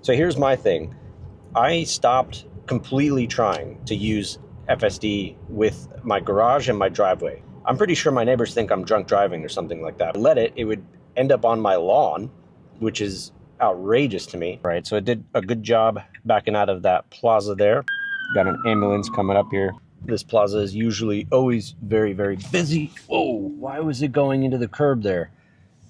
So here's my thing. I stopped completely trying to use FSD with my garage and my driveway. I'm pretty sure my neighbors think I'm drunk driving or something like that. If I let it would end up on my lawn, which is outrageous to me. Right, so it did a good job backing out of that plaza there. Got an ambulance coming up here. This plaza is usually always very, very busy. Whoa, why was it going into the curb there?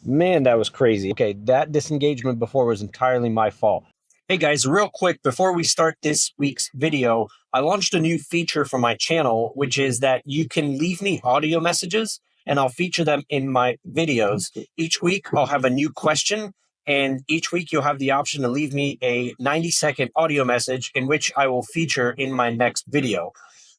Man, that was crazy. Okay, that disengagement before was entirely my fault. Hey guys, real quick, before we start this week's video, I launched a new feature for my channel, which is that you can leave me audio messages and I'll feature them in my videos. Each week, I'll have a new question, and each week you'll have the option to leave me a 90-second audio message in which I will feature in my next video.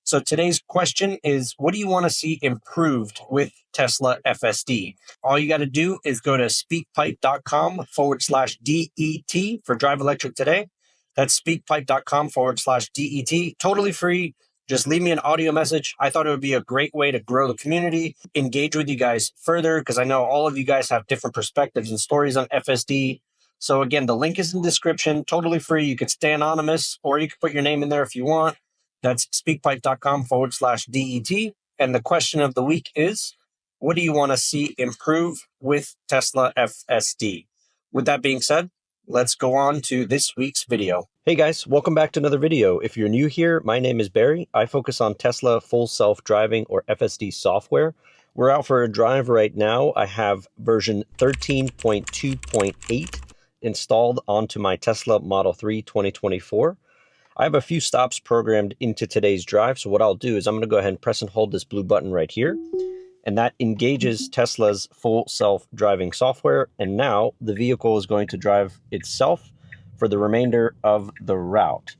So today's question is, what do you want to see improved with Tesla FSD? All you got to do is go to speakpipe.com/DET for Drive Electric Today. That's speakpipe.com/DET. Totally free. Just leave me an audio message. I thought it would be a great way to grow the community, engage with you guys further, because I know all of you guys have different perspectives and stories on FSD. So again, the link is in the description. Totally free. You could stay anonymous, or you could put your name in there if you want. That's speakpipe.com/DET. And the question of the week is, what do you want to see improve with Tesla FSD? With that being said, let's go on to this week's video. Hey guys, welcome back to another video. If you're new here, my name is Barry. I focus on Tesla full self-driving or FSD software. We're out for a drive right now. I have version 13.2.8 installed onto my Tesla Model 3 2024. I have a few stops programmed into today's drive. So what I'll do is I'm going to go ahead and press and hold this blue button right here. And that engages Tesla's full self-driving software. And now the vehicle is going to drive itself for the remainder of the route.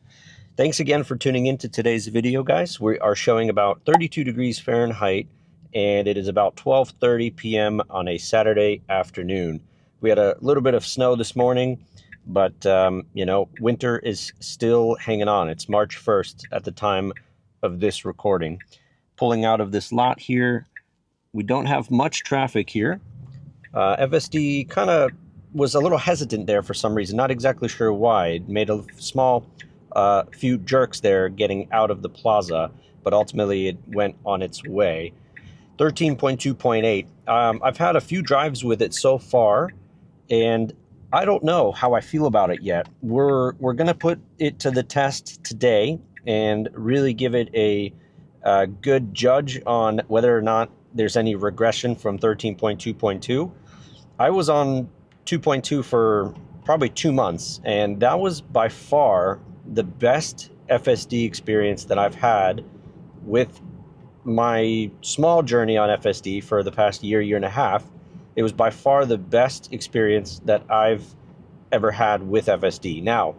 Thanks again for tuning into today's video, guys. We are showing about 32 degrees Fahrenheit, and it is about 12:30 p.m. on a Saturday afternoon. We had a little bit of snow this morning, but, you know, winter is still hanging on. It's March 1st at the time of this recording. Pulling out of this lot here, we don't have much traffic here. FSD kind of was a little hesitant there for some reason. Not exactly sure why. It made a small few jerks there getting out of the plaza, but ultimately it went on its way. 13.2.8. I've had a few drives with it so far, and I don't know how I feel about it yet. We're going to put it to the test today and really give it a good judge on whether or not there's any regression from 13.2.2. I was on 2.2 for probably 2 months, and that was by far the best FSD experience that I've had with my small journey on FSD for the past year and a half. It was by far the best experience that I've ever had with FSD. Now,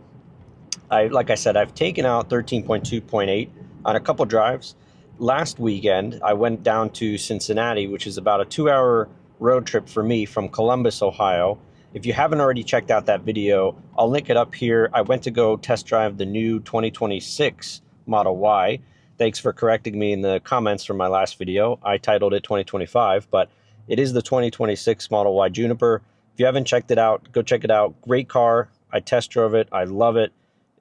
like I said, I've taken out 13.2.8 on a couple drives. Last weekend, I went down to Cincinnati, which is about a 2-hour road trip for me from Columbus, Ohio. If you haven't already checked out that video, I'll link it up here. I went to go test drive the new 2026 Model Y. Thanks for correcting me in the comments from my last video. I titled it 2025, but it is the 2026 Model Y Juniper. If you haven't checked it out, go check it out. Great car. I test drove it. I love it.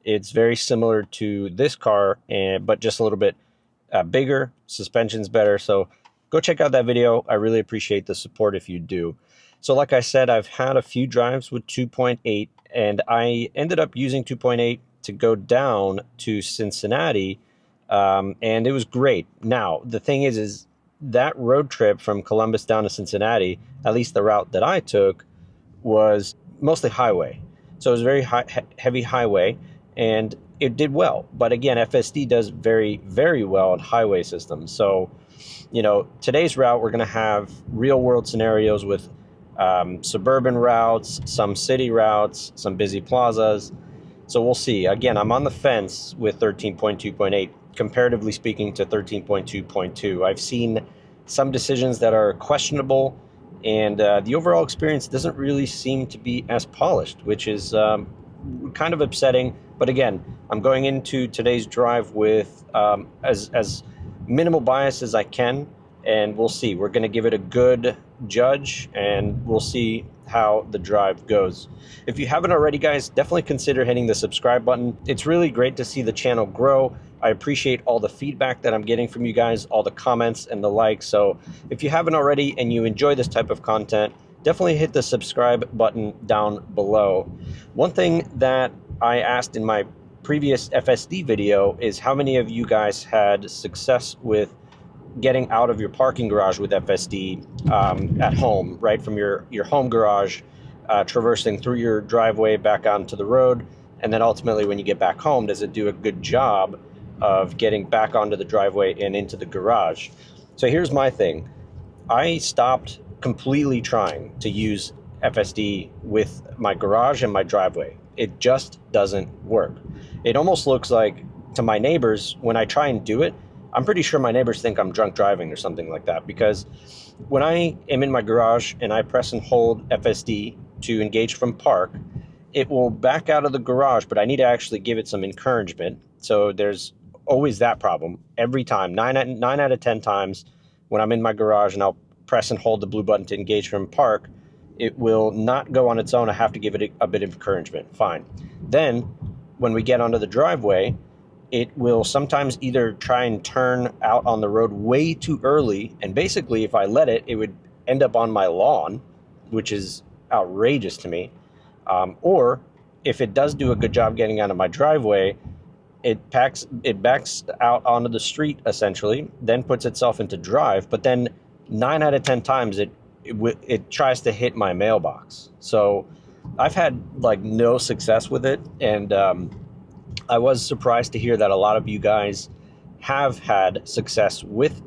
It's very similar to this car, but just a little bit bigger. Suspension's better. So go check out that video. I really appreciate the support if you do. So like I said, I've had a few drives with 2.8, and I ended up using 2.8 to go down to Cincinnati, and it was great. Now, the thing is that road trip from Columbus down to Cincinnati, at least the route that I took, was mostly highway. So it was very heavy highway, and it did well. But again, FSD does very, very well on highway systems. So, you know, today's route, we're going to have real world scenarios with suburban routes, some city routes, some busy plazas. So we'll see. Again, I'm on the fence with 13.2.8, comparatively speaking to 13.2.2. I've seen some decisions that are questionable, and the overall experience doesn't really seem to be as polished, which is kind of upsetting. But again, I'm going into today's drive with as minimal bias as I can, and we'll see. We're going to give it a good judge, and we'll see how the drive goes. If you haven't already, guys, definitely consider hitting the subscribe button. It's really great to see the channel grow. I appreciate all the feedback that I'm getting from you guys, all the comments and the likes. So if you haven't already and you enjoy this type of content, definitely hit the subscribe button down below. One thing that I asked in my previous FSD video is how many of you guys had success with getting out of your parking garage with FSD at home, right from your home garage, traversing through your driveway back onto the road, and then ultimately when you get back home, does it do a good job of getting back onto the driveway and into the garage? So here's my thing. I stopped completely trying to use FSD with my garage and my driveway. It just doesn't work. It almost looks like, to my neighbors, when I try and do it, I'm pretty sure my neighbors think I'm drunk driving or something like that, because when I am in my garage and I press and hold FSD to engage from park, it will back out of the garage, but I need to actually give it some encouragement. So there's always that problem every time. 9 out of 10 times when I'm in my garage and I'll press and hold the blue button to engage from park, it will not go on its own. I have to give it a bit of encouragement. Fine. Then when we get onto the driveway, it will sometimes either try and turn out on the road way too early, and basically if I let it, it would end up on my lawn, which is outrageous to me. Or if it does do a good job getting out of my driveway, it backs out onto the street essentially, then puts itself into drive, but then 9 out of 10 times it tries to hit my mailbox. So I've had like no success with it, and I was surprised to hear that a lot of you guys have had success with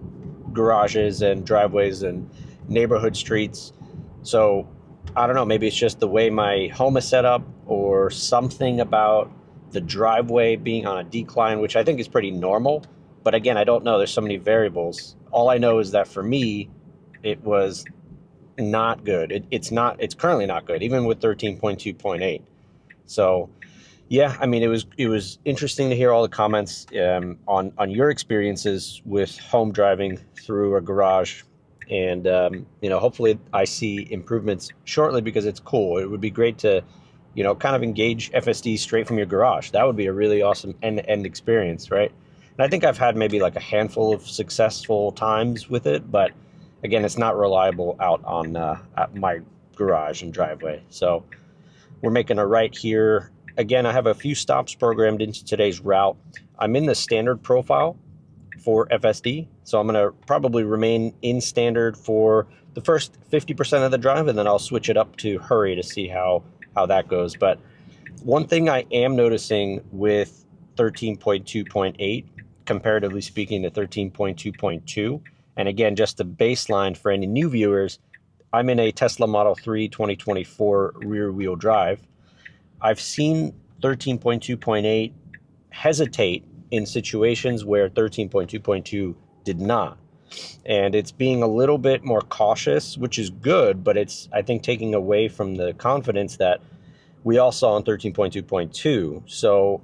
garages and driveways and neighborhood streets. So I don't know, maybe it's just the way my home is set up, or something about the driveway being on a decline, which I think is pretty normal. But again, I don't know. There's so many variables. All I know is that for me, it was not good. It's currently not good, even with 13.2.8. So yeah, I mean, it was interesting to hear all the comments on your experiences with home driving through a garage, and hopefully I see improvements shortly, because it's cool. It would be great to kind of engage FSD straight from your garage. That would be a really awesome end-to-end experience, right? And I think I've had maybe like a handful of successful times with it, but again, it's not reliable out on at my garage and driveway. So we're making a right here. Again, I have a few stops programmed into today's route. I'm in the standard profile for FSD, so I'm going to probably remain in standard for the first 50% of the drive, and then I'll switch it up to hurry to see how that goes. But one thing I am noticing with 13.2.8, comparatively speaking to 13.2.2, and again, just the baseline for any new viewers, I'm in a Tesla Model 3 2024 rear-wheel drive. I've seen 13.2.8 hesitate in situations where 13.2.2 did not. And it's being a little bit more cautious, which is good, but it's, I think, taking away from the confidence that we all saw in 13.2.2. So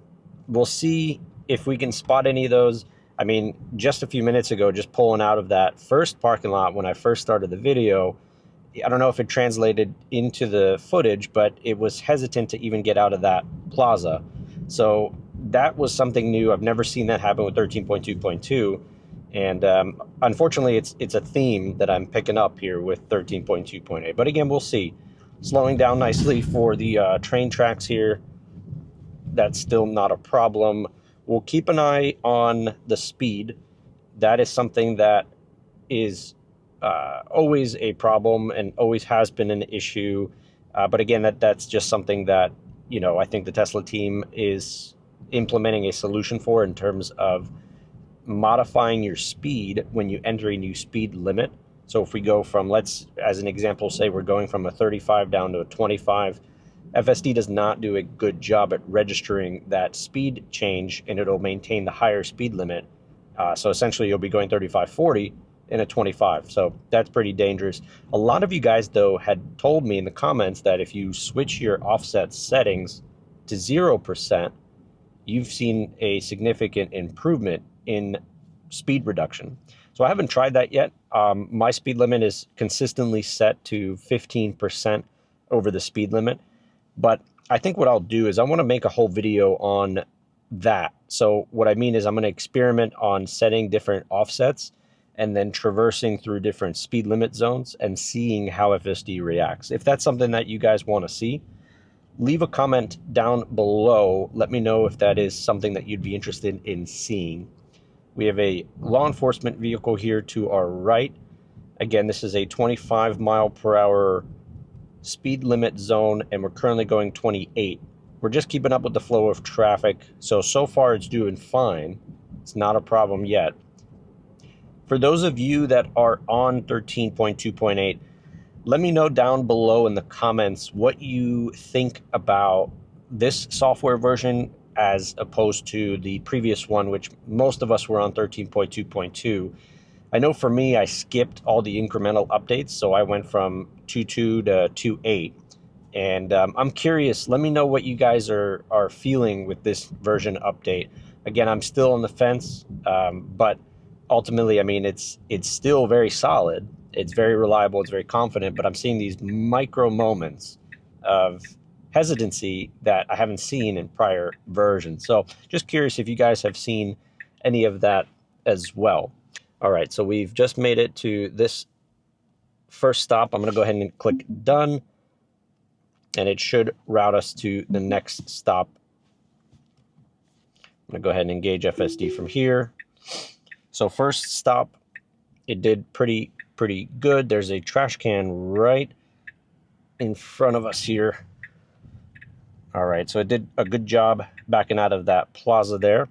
we'll see if we can spot any of those. I mean, just a few minutes ago, just pulling out of that first parking lot when I first started the video, I don't know if it translated into the footage, but it was hesitant to even get out of that plaza. So that was something new. I've never seen that happen with 13.2.2. And unfortunately, it's a theme that I'm picking up here with 13.2.8. But again, we'll see. Slowing down nicely for the train tracks here. That's still not a problem. We'll keep an eye on the speed. That is something that is always a problem and always has been an issue. But again, that's just something that, I think the Tesla team is implementing a solution for, in terms of modifying your speed when you enter a new speed limit. So if we go from, let's, as an example, say we're going from a 35 down to a 25, FSD does not do a good job at registering that speed change, and it'll maintain the higher speed limit. So essentially you'll be going 35, 40 in a 25. So that's pretty dangerous. A lot of you guys, though, had told me in the comments that if you switch your offset settings to 0%, you've seen a significant improvement in speed reduction. So I haven't tried that yet. My speed limit is consistently set to 15% over the speed limit. But I think what I'll do is I want to make a whole video on that. So what I mean is I'm going to experiment on setting different offsets and then traversing through different speed limit zones and seeing how FSD reacts. If that's something that you guys want to see, leave a comment down below. Let me know if that is something that you'd be interested in seeing. We have a law enforcement vehicle here to our right. Again, this is a 25 mile per hour speed limit zone, and we're currently going 28. We're just keeping up with the flow of traffic. So far it's doing fine. It's not a problem yet. For those of you that are on 13.2.8, let me know down below in the comments what you think about this software version as opposed to the previous one, which most of us were on 13.2.2. I know for me, I skipped all the incremental updates, so I went from 2.2 to 2.8. And I'm curious, let me know what you guys are feeling with this version update. Again, I'm still on the fence, but ultimately, I mean, it's still very solid. It's very reliable. It's very confident, but I'm seeing these micro moments of hesitancy that I haven't seen in prior versions. So just curious if you guys have seen any of that as well. All right, so we've just made it to this first stop. I'm going to go ahead and click done, and it should route us to the next stop. I'm going to go ahead and engage FSD from here. So first stop, it did pretty good. There's a trash can right in front of us here. All right, so it did a good job backing out of that plaza there.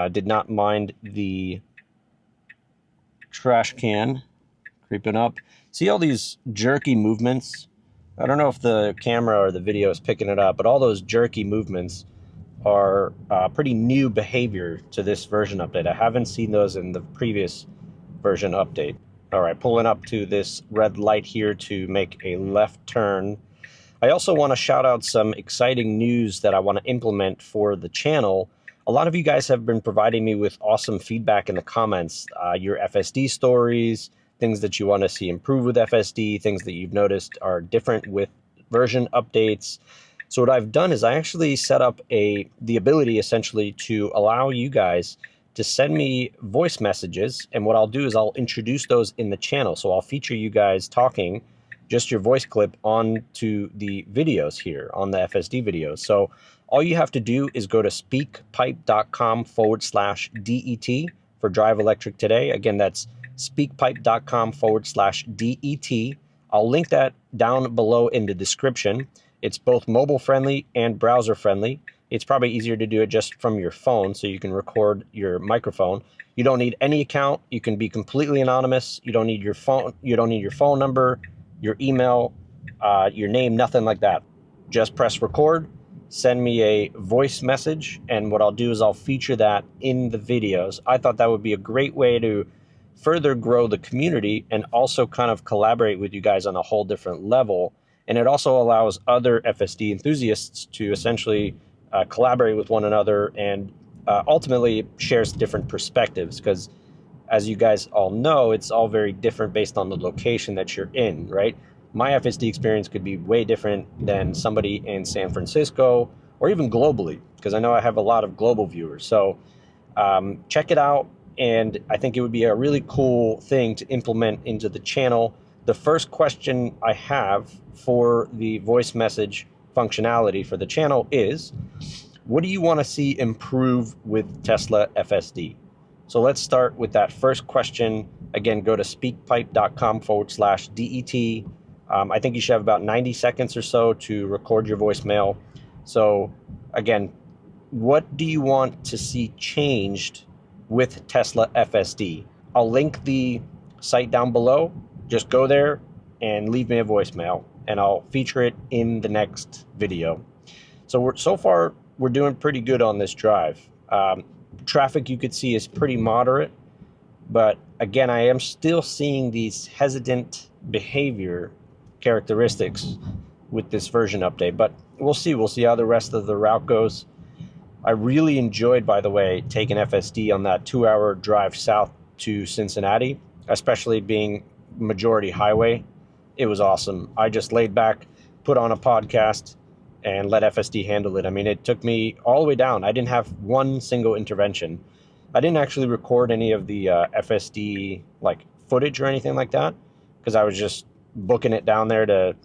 Did not mind the trash can creeping up. See all these jerky movements? I don't know if the camera or the video is picking it up, but all those jerky movements are pretty new behavior to this version update. I haven't seen those in the previous version update. All right, pulling up to this red light here to make a left turn. I also want to shout out some exciting news that I want to implement for the channel. A lot of you guys have been providing me with awesome feedback in the comments. Your FSD stories, things that you want to see improve with FSD, things that you've noticed are different with version updates. So what I've done is I actually set up the ability essentially to allow you guys to send me voice messages. And what I'll do is I'll introduce those in the channel. So I'll feature you guys talking, just your voice clip onto the videos here, on the FSD videos. So all you have to do is go to speakpipe.com/DET for Drive Electric Today. Again, that's speakpipe.com/DET. I'll link that down below in the description. It's both mobile friendly and browser friendly. It's probably easier to do it just from your phone so you can record your microphone. You don't need any account. You can be completely anonymous. You don't need your phone. You don't need your phone number, your email, your name, nothing like that. Just press record, send me a voice message, and what I'll do is I'll feature that in the videos. I thought that would be a great way to further grow the community and also kind of collaborate with you guys on a whole different level. And it also allows other FSD enthusiasts to essentially collaborate with one another, and ultimately shares different perspectives, because as you guys all know, it's all very different based on the location that you're in, right? My FSD experience could be way different than somebody in San Francisco or even globally, because I know I have a lot of global viewers. So check it out, and I think it would be a really cool thing to implement into the channel. The first question I have for the voice message functionality for the channel is, what do you want to see improve with Tesla FSD? So let's start with that first question. Again, go to speakpipe.com/DET. I think you should have about 90 seconds or so to record your voicemail. So again, what do you want to see changed with Tesla FSD? I'll link the site down below. Just go there and leave me a voicemail, and I'll feature it in the next video. So so far, we're doing pretty good on this drive. Traffic, you could see, is pretty moderate, but again, I am still seeing these hesitant behavior characteristics with this version update, but we'll see how the rest of the route goes. I really enjoyed, by the way, taking FSD on that 2-hour drive south to Cincinnati, especially being majority highway. it was awesome. I just laid back, put on a podcast, and let FSD handle it. I mean, it took me all the way down. I didn't have one single intervention. I didn't actually record any of the FSD like footage or anything like that because I was just booking it down there to,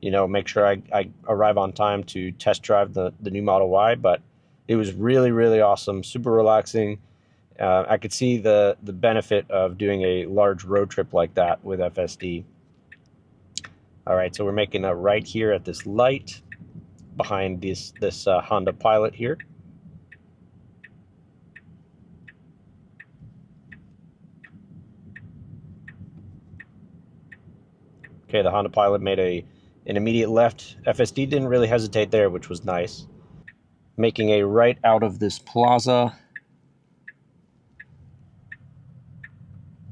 you know, make sure I arrive on time to test drive the new Model Y. But it was really, really awesome, super relaxing. I could see the benefit of doing a large road trip like that with FSD. All right, so we're making a right here at this light behind this Honda Pilot here. Okay, the Honda Pilot made an immediate left. FSD didn't really hesitate there, which was nice. Making a right out of this plaza.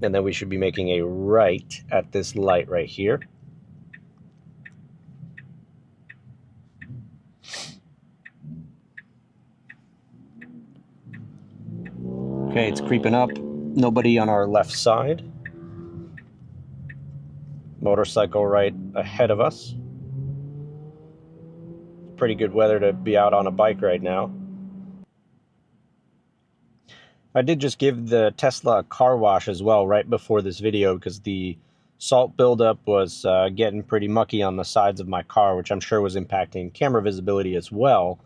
And then we should be making a right at this light right here. Okay, it's creeping up. Nobody on our left side. Motorcycle right ahead of us. Pretty good weather to be out on a bike right now. I did just give the Tesla a car wash as well right before this video because the salt buildup was getting pretty mucky on the sides of my car, which I'm sure was impacting camera visibility as well.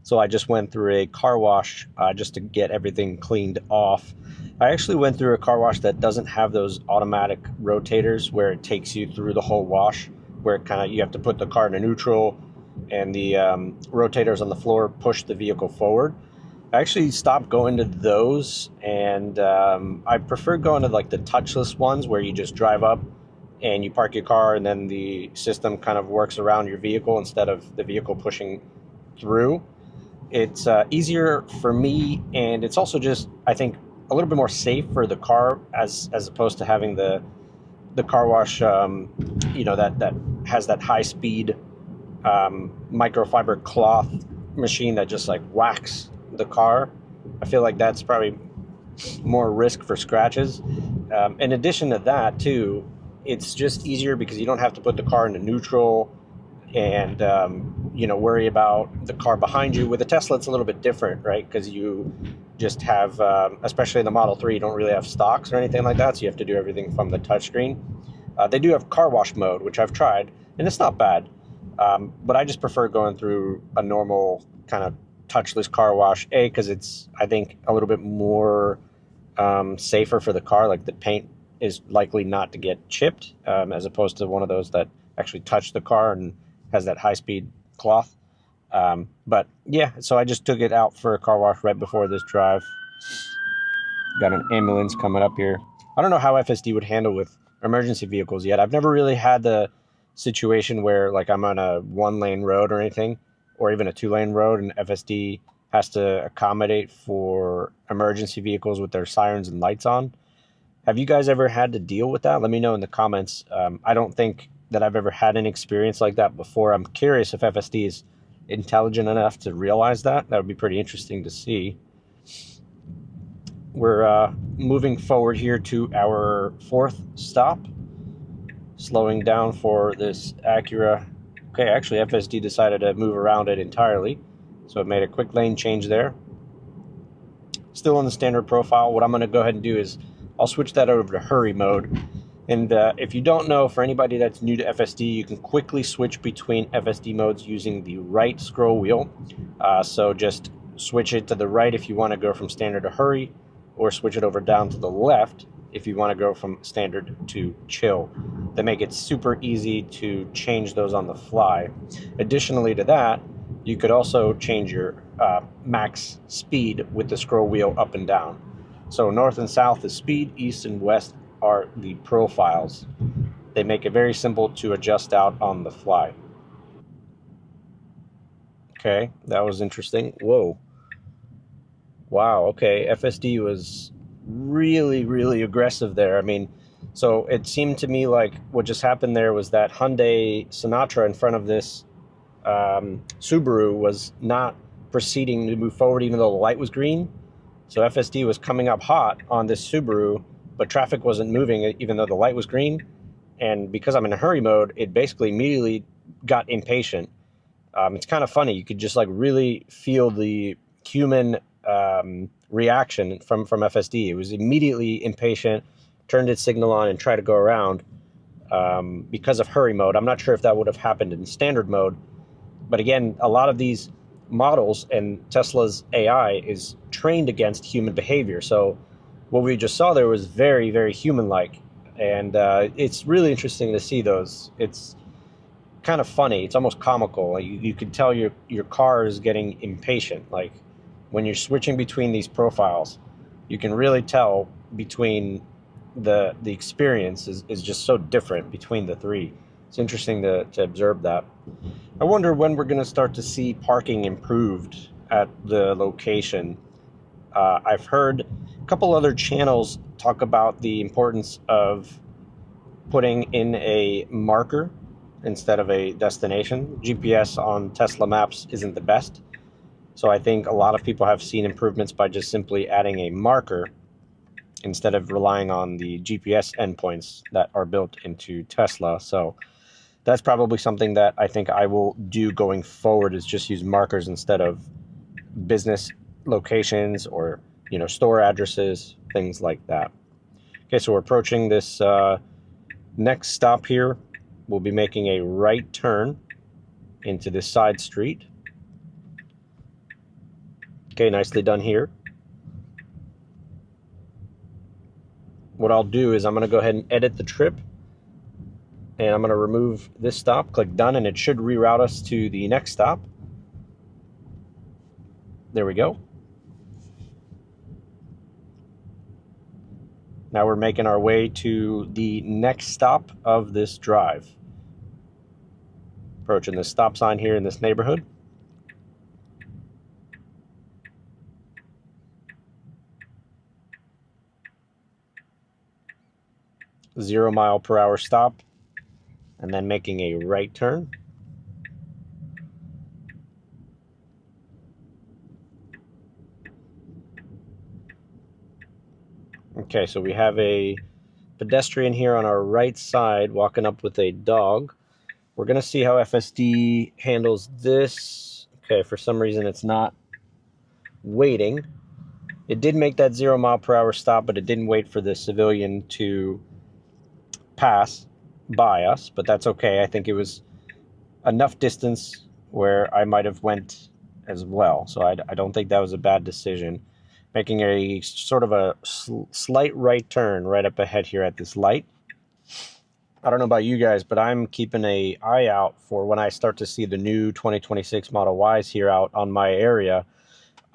So I just went through a car wash just to get everything cleaned off. I actually went through a car wash that doesn't have those automatic rotators where it takes you through the whole wash, where it you have to put the car in a neutral and the rotators on the floor push the vehicle forward. I actually stopped going to those, and I prefer going to like the touchless ones where you just drive up and you park your car and then the system kind of works around your vehicle instead of the vehicle pushing through. It's easier for me, and it's also just, I think, a little bit more safe for the car as opposed to having the car wash, you know, that has that high speed microfiber cloth machine that just like whacks the car. I feel like that's probably more risk for scratches. In addition to that too, it's just easier because you don't have to put the car into neutral and you know, worry about the car behind you. With a Tesla, it's a little bit different, right? Because you just have, especially the Model 3, you don't really have stocks or anything like that, so you have to do everything from the touchscreen. They do have car wash mode, which I've tried, and it's not bad. But I just prefer going through a normal kind of touchless car wash, because it's, I think, a little bit more safer for the car. Like the paint is likely not to get chipped, as opposed to one of those that actually touch the car and has that high-speed cloth. But yeah, so I just took it out for a car wash right before this drive. Got an ambulance coming up here. I don't know how FSD would handle with emergency vehicles yet. I've never really had the situation where like I'm on a one-lane road or anything, or even a two-lane road, and FSD has to accommodate for emergency vehicles with their sirens and lights on. Have you guys ever had to deal with that? Let me know in the comments. I don't think that I've ever had an experience like that before. I'm curious if FSD is intelligent enough to realize that. That would be pretty interesting to see. We're moving forward here to our fourth stop, slowing down for this Acura. Okay, actually FSD decided to move around it entirely, so it made a quick lane change there. Still in the standard profile. What I'm going to go ahead and do is I'll switch that over to hurry mode. And if you don't know, for anybody that's new to FSD, you can quickly switch between FSD modes using the right scroll wheel. So just switch it to the right if you want to go from standard to hurry, or switch it over down to the left if you want to go from standard to chill. They make it super easy to change those on the fly. Additionally to that, you could also change your max speed with the scroll wheel up and down. So north and south is speed, east and west are the profiles. They make it very simple to adjust out on the fly. Okay, that was interesting. Whoa. Wow, okay, FSD was really, really aggressive there. I mean, so it seemed to me like what just happened there was that Hyundai Sonata in front of this Subaru was not proceeding to move forward even though the light was green. So FSD was coming up hot on this Subaru, but traffic wasn't moving even though the light was green. and because I'm in a hurry mode, it basically immediately got impatient. It's kind of funny. You could just like really feel the human reaction from FSD. It was immediately impatient, turned its signal on, and tried to go around because of hurry mode. I'm not sure if that would have happened in standard mode, but again, a lot of these models and Tesla's AI is trained against human behavior. So what we just saw there was very, very human-like, and it's really interesting to see those. It's kind of funny. It's almost comical. Like you could tell your car is getting impatient. Like when you're switching between these profiles, you can really tell between the experience is just so different between the three. It's interesting to observe that. I wonder when we're going to start to see parking improved at the location. I've heard a couple other channels talk about the importance of putting in a marker instead of a destination. GPS on Tesla maps isn't the best. So I think a lot of people have seen improvements by just simply adding a marker instead of relying on the GPS endpoints that are built into Tesla. So that's probably something that I think I will do going forward, is just use markers instead of business locations or, store addresses, things like that. Okay, so we're approaching this next stop here. We'll be making a right turn into this side street. Okay, nicely done here. What I'll do is I'm going to go ahead and edit the trip, and I'm going to remove this stop, click done, and it should reroute us to the next stop. There we go. Now we're making our way to the next stop of this drive. Approaching the stop sign here in this neighborhood. .0 mph stop, and then making a right turn. Okay, so we have a pedestrian here on our right side walking up with a dog. We're going to see how FSD handles this. Okay, for some reason it's not waiting. It did make that .0 mph stop, but it didn't wait for the civilian to pass by us, but that's okay. I think it was enough distance where I might have went as well, so I don't think that was a bad decision. Making a sort of a slight right turn right up ahead here at this light. I don't know about you guys, but I'm keeping an eye out for when I start to see the new 2026 Model Ys here out on my area.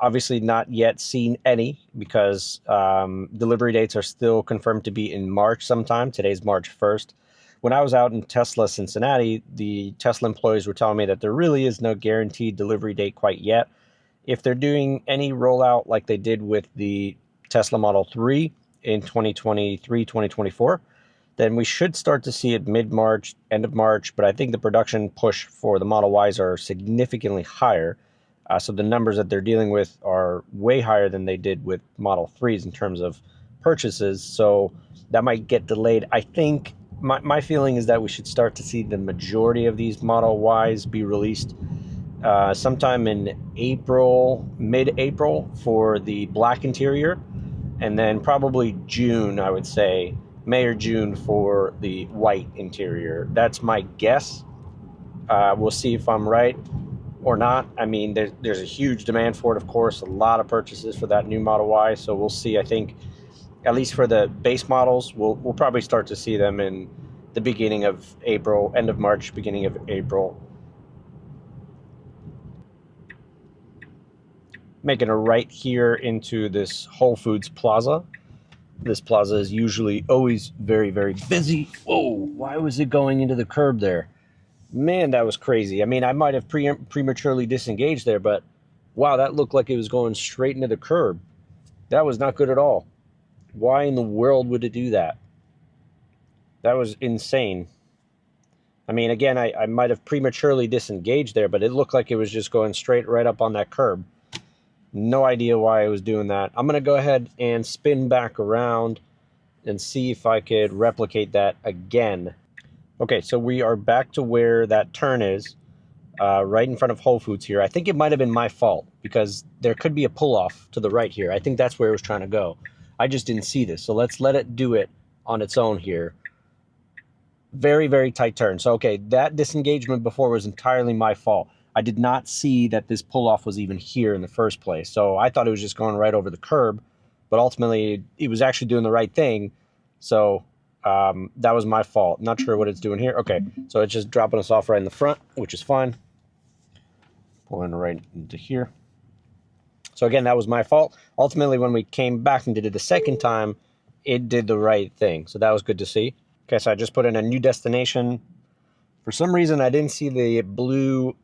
Obviously not yet seen any, because delivery dates are still confirmed to be in March sometime. Today's March 1st. When I was out in Tesla Cincinnati, the Tesla employees were telling me that there really is no guaranteed delivery date quite yet. If they're doing any rollout like they did with the Tesla Model 3 in 2023, 2024, then we should start to see it mid-March, end of March. But I think the production push for the Model Ys are significantly higher. So the numbers that they're dealing with are way higher than they did with Model 3s in terms of purchases. So that might get delayed. I think my feeling is that we should start to see the majority of these Model Ys be released sometime in April, mid-April for the black interior, and then probably June, I would say, May or June for the white interior. That's my guess. We'll see if I'm right or not. I mean, there's a huge demand for it, of course, a lot of purchases for that new Model Y, so we'll see. I think, at least for the base models, we'll probably start to see them in the beginning of April, end of March, beginning of April. Making a right here into this Whole Foods plaza. This plaza is usually always very, very busy. Whoa, why was it going into the curb there? Man, that was crazy. I mean, I might have prematurely disengaged there, but wow, that looked like it was going straight into the curb. That was not good at all. Why in the world would it do that? That was insane. I mean, again, I might have prematurely disengaged there, but it looked like it was just going straight right up on that curb. No idea why I was doing that. I'm going to go ahead and spin back around and see if I could replicate that again. Okay, so we are back to where that turn is, right in front of Whole Foods here. I think it might have been my fault because there could be a pull-off to the right here. I think that's where it was trying to go. I just didn't see this, so let's let it do it on its own here. Very, very tight turn. So, okay, that disengagement before was entirely my fault. I did not see that this pull-off was even here in the first place. So I thought it was just going right over the curb, but ultimately it was actually doing the right thing. So that was my fault. Not sure what it's doing here. Okay, so it's just dropping us off right in the front, which is fine. Pulling right into here. So again, that was my fault. Ultimately, when we came back and did it the second time, it did the right thing. So that was good to see. Okay, so I just put in a new destination. For some reason, I didn't see the blue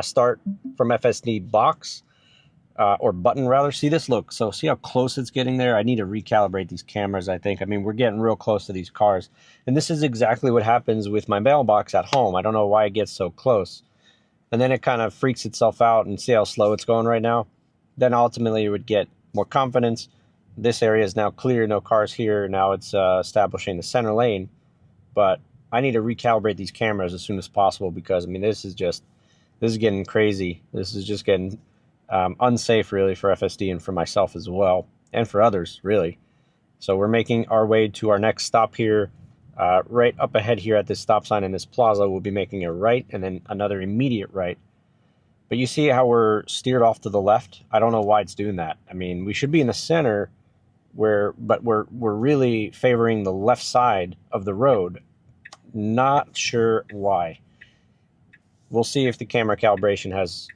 start from FSD box, or button rather. See this? Look, so see how close it's getting there? I need to recalibrate these cameras, I think. I mean, we're getting real close to these cars. And this is exactly what happens with my mailbox at home. I don't know why it gets so close. And then it kind of freaks itself out, and see how slow it's going right now? Then ultimately it would get more confidence. This area is now clear, no cars here. Now it's establishing the center lane. But I need to recalibrate these cameras as soon as possible because, I mean, this is getting crazy. This is just getting unsafe, really, for FSD and for myself as well, and for others, really. So we're making our way to our next stop here. Right up ahead here at this stop sign in this plaza, we'll be making a right and then another immediate right. But you see how we're steered off to the left? I don't know why it's doing that. I mean, we should be in the center, but we're really favoring the left side of the road. Not sure why. We'll see if the camera calibration has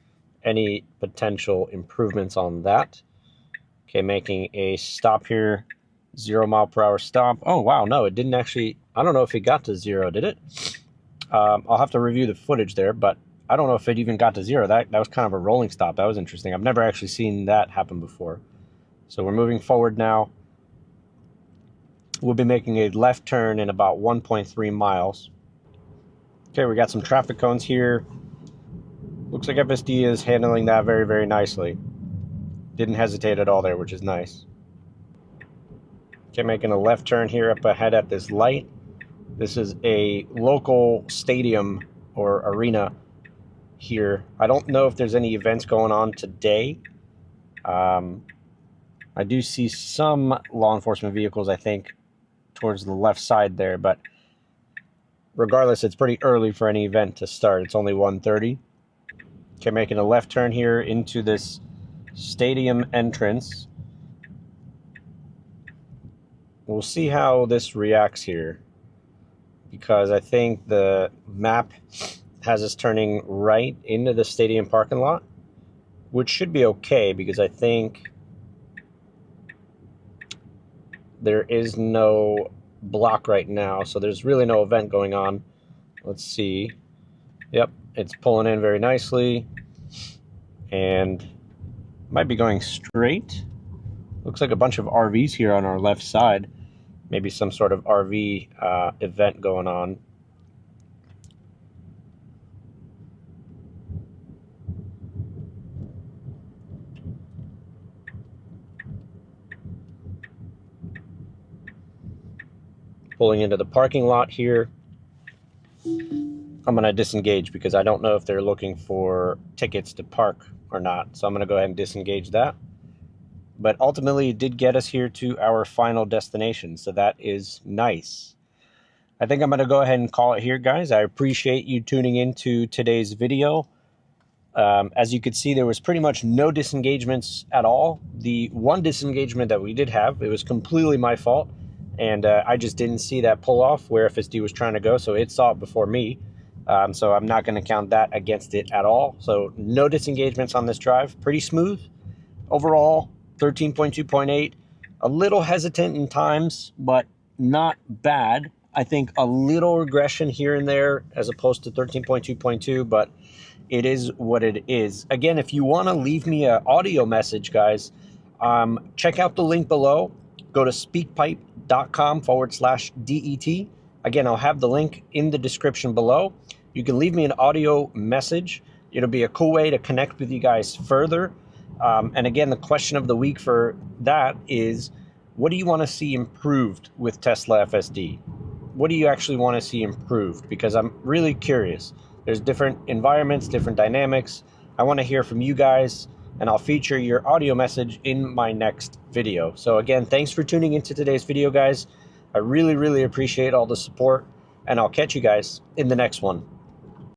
any potential improvements on that. Okay, making a stop here. 0 mile per hour stop. Oh, wow, no, it didn't actually. I don't know if it got to 0, did it? I'll have to review the footage there, but I don't know if it even got to 0. That was kind of a rolling stop. That was interesting. I've never actually seen that happen before. So we're moving forward now. We'll be making a left turn in about 1.3 miles. Okay, we got some traffic cones here. Looks like FSD is handling that very, very nicely. Didn't hesitate at all there, which is nice. Okay, making a left turn here up ahead at this light. This is a local stadium or arena here. I don't know if there's any events going on today. I do see some law enforcement vehicles, I think, towards the left side there, but regardless, it's pretty early for any event to start. It's only 1:30. Okay, making a left turn here into this stadium entrance. We'll see how this reacts here, because I think the map has us turning right into the stadium parking lot, which should be okay because I think there is no block right now, so there's really no event going on. Let's see. Yep, it's pulling in very nicely and might be going straight. Looks like a bunch of RVs here on our left side. Maybe some sort of RV event going on. Pulling into the parking lot here. I'm going to disengage because I don't know if they're looking for tickets to park or not. So I'm going to go ahead and disengage that. But ultimately, it did get us here to our final destination, so that is nice. I think I'm going to go ahead and call it here, guys. I appreciate you tuning into today's video. As you could see, there was pretty much no disengagements at all. The one disengagement that we did have, it was completely my fault, and I just didn't see that pull-off where FSD was trying to go, so it saw it before me. So I'm not going to count that against it at all. So no disengagements on this drive. Pretty smooth overall. 13.2.8, a little hesitant in times, but not bad. I think a little regression here and there as opposed to 13.2.2, but it is what it is. Again, if you want to leave me an audio message, guys, check out the link below. Go to speakpipe.com/DET. Again, I'll have the link in the description below. You can leave me an audio message. It'll be a cool way to connect with you guys further. And again, the question of the week for that is, what do you want to see improved with Tesla FSD? what do you actually want to see improved? Because I'm really curious. There's different environments, different dynamics. I want to hear from you guys, and I'll feature your audio message in my next video. So again, thanks for tuning into today's video, guys. I really, really appreciate all the support, and I'll catch you guys in the next one.